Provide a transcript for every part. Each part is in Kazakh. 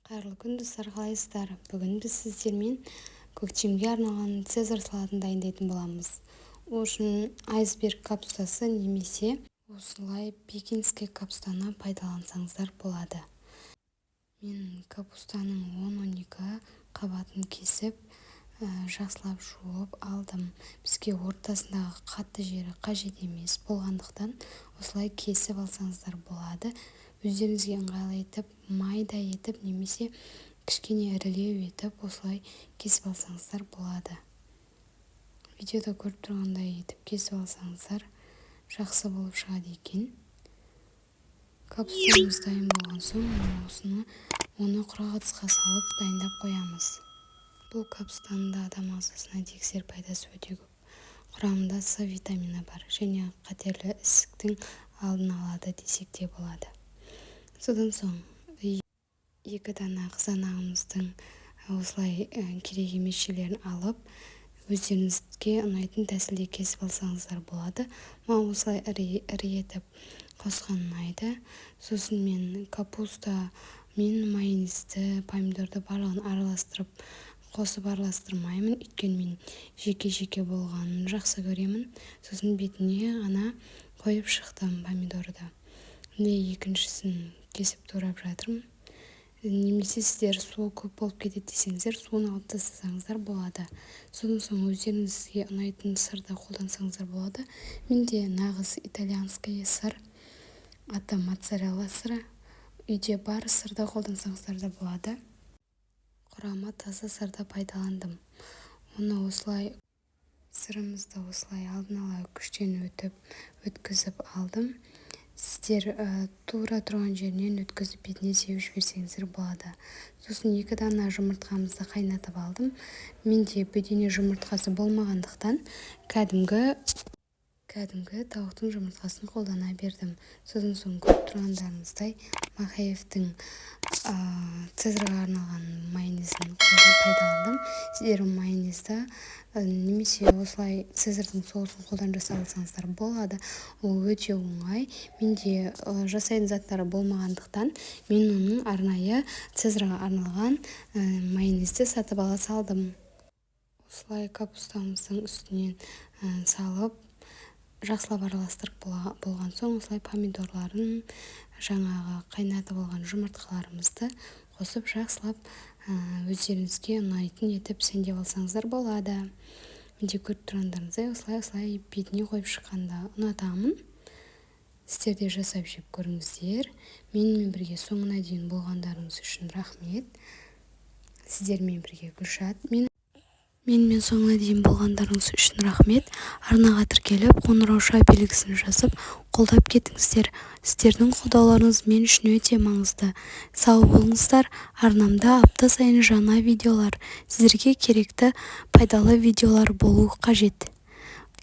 Қайырлы күн достар, қалайсыздар? Бүгін біз сіздермен көктемге арналған цезарь салатын дайындайтын боламыз. Ол үшін айсберг капустасы немесе осылай пекинский капустаны пайдалансаңыздар болады. Мен капустаның 10-12 қабатын кесіп, жақсылап жуып алдым. Бізге ортасындағы қатты жері қажет емес болғандықтан осылай кесіп алсаңыздар болады. Өздеріңізге ыңғайлы етіп, майда етіп немесе кішкене ірілеу етіп осылай кесіп алсаңыздар болады. Видеода көріп тұрғандай етіп кесіп алсаңыздар жақсы болып шығады екен. Капустамыз дайын болған соң оны құрақ ыдысқа салып дайындап қоямыз. Бұл капустаның да адам ағзасына тигізер пайдасы өте көп. Құрамында С витамині бар және қатерлі ісіктің алдын алады десек те болады. Содан соң 2 дана қызанағымыздың осылай керек емес жерлерін алып, өздеріңізге ұнайтын тәсілде кесіп алсаңыздар болады. Маған осылай ірі етіп қосқан ұнайды. Сосын мен капуста мен майонезді, помидорды барлығын қосып араластырмаймын, өйткені мен жеке болғанын жақсы көремін. Сосын бетіне ғана қойып шықтым помидорды. Екіншісін кесіп турап жатырмын. Немесе сіздер суы көп болып кетеді десеңіздер, суын алып тастасаңыздар болады. Содан соң өздеріңізге ұнайтын сырды қолдансаңыздар болады. Менде нағыз итальянский сыр, аты моцарелла сыры. Үйде бар сырды қолдансаңыздар да болады. Құрамы таза сырды пайдаландым. Сырымызды осылай алдын ала күштен өткізіп алдым. Сіздер тура тұрған жерінен өткізіп бетіне сеуіп жіберсеңіздер болады. Сосын 2 дана жұмыртқамызды қайнатып алдым. Менде бөдене жұмыртқасы болмағандықтан кәдімгі тауықтың жұмыртқасын қолдана бердім. Содан соң көріп тұрғандарыңыздай Махеевтің цезарьға арналған майонезін пайдаландым. Сіздер майонезді немесе осылай цезарьдің соусын қолдан жасап алсаңыздар болады. Ол өте оңай. Менде жасайтын заттары болмағандықтан мен оның арнайы цезарьға арналған майонезді сатып ала салдым. Осылай капустамыздың үстінен салып, жақсылап араластырып болған соң осылай помидорларын, жаңағы қайнатып алған жұмыртқаларымызды қосып жақсылап өздеріңізге ұнайтын етіп сәндеп алсаңыздар болады. Менде көріп тұрғандарыңыздай осылай бетіне қойып шыққанда ұнатамын. Сіздер де жасап жеп көріңіздер. Менімен бірге соңына дейін болғандарыңыз үшін рахмет. Сіздермен бірге Гүлшат. Менімен соңына дейін болғандарыңыз үшін рахмет. Арнаға тіркеліп, қоңырауша белгісін жазып, қолдап кетіңіздер. Сіздердің қолдауларыңыз мен үшін өте маңызды. Сау болыңыздар. Арнамда апта сайын жаңа видеолар, сіздерге керекті пайдалы видеолар болуы қажет.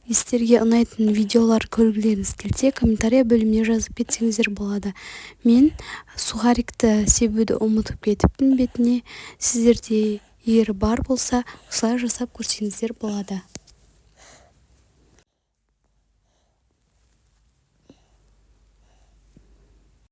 Сіздерге ұнайтын видеолар көргілеріңіз келсе, комментария бөліміне жазып кетсеңіздер болады. Мен сухарикті себуді ұмытып кетіппін бетіне. Сіздерде егер бар болса, осылай жасап көрсеңіздер болады.